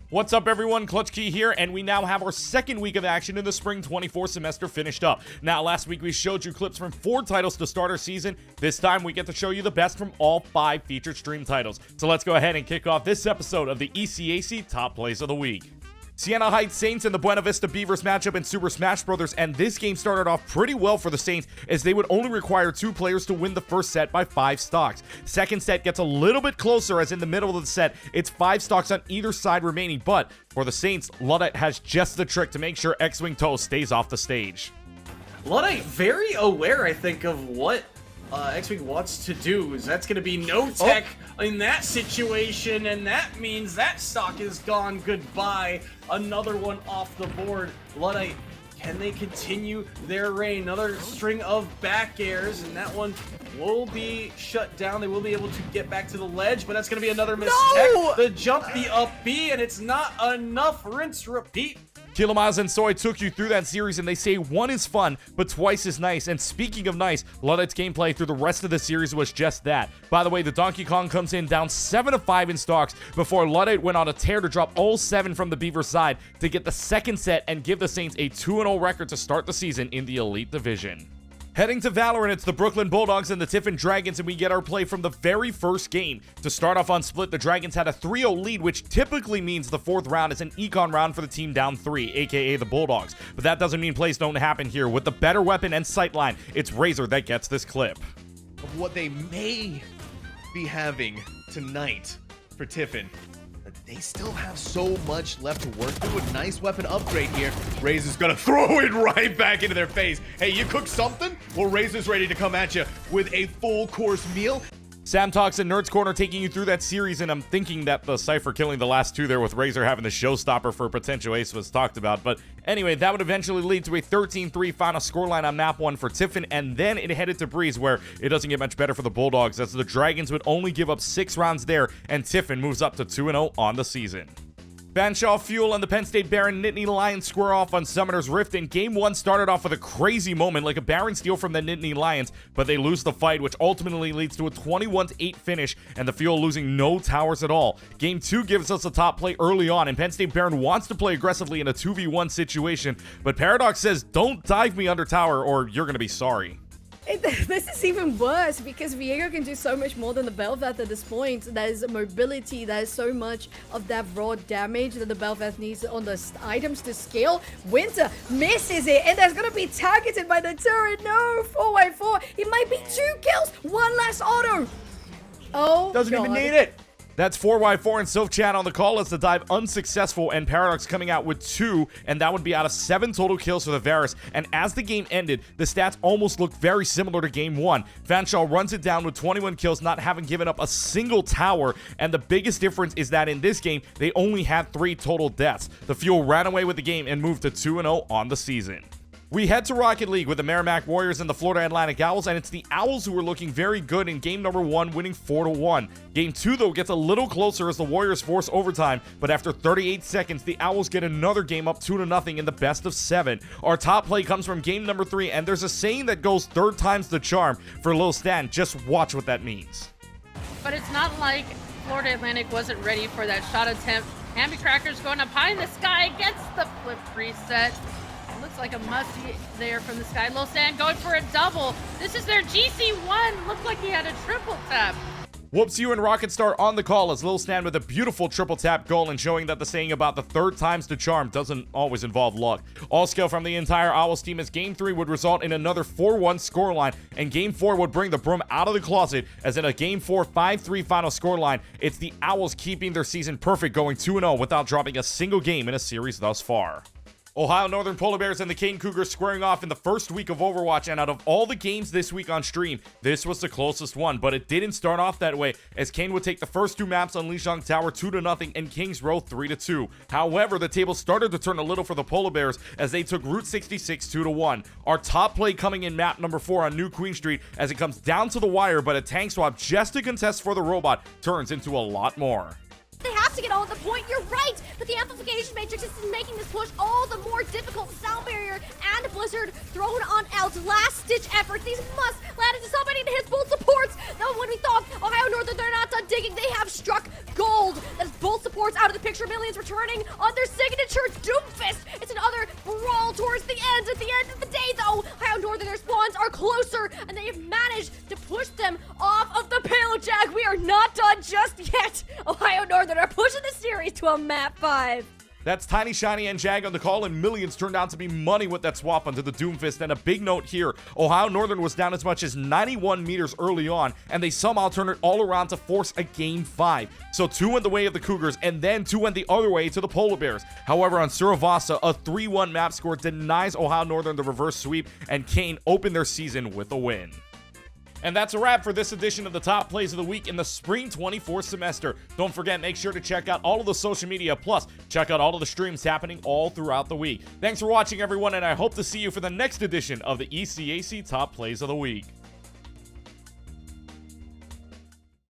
What's up everyone, Clutch Key here, and we now have our second week of action in the Spring 24 semester finished up. Now, last week we showed you clips from 4 titles to start our season. This time we get to show you the best from all 5 featured stream titles. So let's go ahead and kick off this episode of the ECAC Top Plays of the Week. Siena Heights Saints and the Buena Vista Beavers matchup in Super Smash Bros. And this game started off pretty well for the Saints, as they would only require 2 players to win the first set by 5 stocks. Second set gets a little bit closer, as in the middle of the set, it's 5 stocks on either side remaining, but for the Saints, Luddite has just the trick to make sure X-Wing Toe stays off the stage. Luddite very aware, I think, of what X-Wing wants to do. Is that's going to be no tech in that situation, and that means that stock is gone. Goodbye. Another one off the board. Luddite, can they continue their reign? Another string of back airs, and that one will be shut down. They will be able to get back to the ledge, but that's going to be another mistake. No! The jump, the up B, and it's not enough. Rinse, repeat. Kilomaz and Soy took you through that series, and they say 1 is fun, but twice is nice. And speaking of nice, Luddite's gameplay through the rest of the series was just that. By the way, the Donkey Kong comes in down 7-5 in stocks before Luddite went on a tear to drop all 7 from the Beaver side to get the second set and give the Saints a 2-0 record to start the season in the Elite Division. Heading to Valorant, it's the Brooklyn Bulldogs and the Tiffin Dragons, and we get our play from the very first game. To start off on Split, the Dragons had a 3-0 lead, which typically means the 4th round is an econ round for the team down 3, aka the Bulldogs. But that doesn't mean plays don't happen here. With the better weapon and sightline, it's Razor that gets this clip. Of what they may be having tonight for Tiffin. They still have so much left to work through. A nice weapon upgrade here. Razor's gonna throw it right back into their face. Hey, you cook something? Well, Razor's ready to come at you with a full course meal. Sam Talks and Nerds Corner taking you through that series, and I'm thinking that the Cypher killing the last 2 there with Razor having the showstopper for a potential ace was talked about. But anyway, that would eventually lead to a 13-3 final scoreline on map 1 for Tiffin, and then it headed to Breeze, where it doesn't get much better for the Bulldogs, as the Dragons would only give up 6 rounds there, and Tiffin moves up to 2-0 on the season. Fanshawe Fuel and the Penn State Baron Nittany Lions square off on Summoner's Rift, and Game 1 started off with a crazy moment, like a Baron steal from the Nittany Lions, but they lose the fight, which ultimately leads to a 21-8 finish, and the Fuel losing no towers at all. Game 2 gives us a top play early on, and Penn State Baron wants to play aggressively in a 2v1 situation, but Paradox says, "Don't dive me under tower, or you're gonna be sorry." This is even worse, because Viego can do so much more than the Bel'Veth at this point. There's mobility, there's so much of that raw damage that the Bel'Veth needs on the items to scale. Winter misses it, and there's gonna be targeted by the turret. No, 4x4. It might be 2 kills, 1 less auto. Oh, doesn't even need it. That's 4x4 and Sylph Chan on the call as the dive unsuccessful, and Paradox coming out with 2, and that would be out of 7 total kills for the Varus. And as the game ended, the stats almost looked very similar to Game 1. Fanshawe runs it down with 21 kills, not having given up a single tower, and the biggest difference is that in this game, they only had 3 total deaths. The Fuel ran away with the game and moved to 2-0 on the season. We head to Rocket League with the Merrimack Warriors and the Florida Atlantic Owls, and it's the Owls who are looking very good in game number 1, winning 4-1. Game 2, though, gets a little closer as the Warriors force overtime, but after 38 seconds, the Owls get another game up 2-0 in the best of 7. Our top play comes from game number 3, and there's a saying that goes 3rd time's the charm for Lil Stan. Just watch what that means. But it's not like Florida Atlantic wasn't ready for that shot attempt. Cracker's going up high in the sky, gets the flip reset. Looks like a musty there from the sky. Lil Stan going for a double. This is their GC1. Looked like he had a triple tap. Whoops you and Rocket Star on the call as Lil Stan with a beautiful triple tap goal, and showing that the saying about the 3rd time's the charm doesn't always involve luck. All skill from the entire Owls team, as game 3 would result in another 4-1 scoreline, and game 4 would bring the broom out of the closet, as in a game 4 5-3 final scoreline. It's the Owls keeping their season perfect, going 2-0 without dropping a single game in a series thus far. Ohio Northern Polar Bears and the Kane Cougars squaring off in the first week of Overwatch, and out of all the games this week on stream, this was the closest one, but it didn't start off that way, as Kane would take the first 2 maps on Lijiang Tower 2-0 and Kings Row 3-2. However, the table started to turn a little for the Polar Bears as they took Route 66 2-1. Our top play coming in map number 4 on New Queen Street, as it comes down to the wire, but a tank swap just to contest for the robot turns into a lot more. They have to get on the point. You're right, but the amplification matrix is making this push all the more difficult. Sound barrier and Blizzard thrown on out. Last-ditch efforts. These must land into somebody to hit both supports. Though when we thought Ohio Northern, they're not done digging, they have struck gold. That's both supports out of the picture. Millions returning on their signature Doomfist. It's another brawl towards the end. At the end of the day, though, Ohio Northern, their spawns are closer, and they have managed to push them off of the payload. Jag, we are not done just yet. Ohio Northern are pushing the series to a map 5. That's Tiny, Shiny, and Jag on the call, and Millions turned out to be money with that swap onto the Doomfist. And a big note here, Ohio Northern was down as much as 91 meters early on, and they somehow turned it all around to force a game 5. So 2 went the way of the Cougars, and then 2 went the other way to the Polar Bears. However, on Suravasa, a 3-1 map score denies Ohio Northern the reverse sweep, and Kane opened their season with a win. And that's a wrap for this edition of the Top Plays of the Week in the Spring 24 semester. Don't forget, make sure to check out all of the social media, plus check out all of the streams happening all throughout the week. Thanks for watching, everyone, and I hope to see you for the next edition of the ECAC Top Plays of the Week.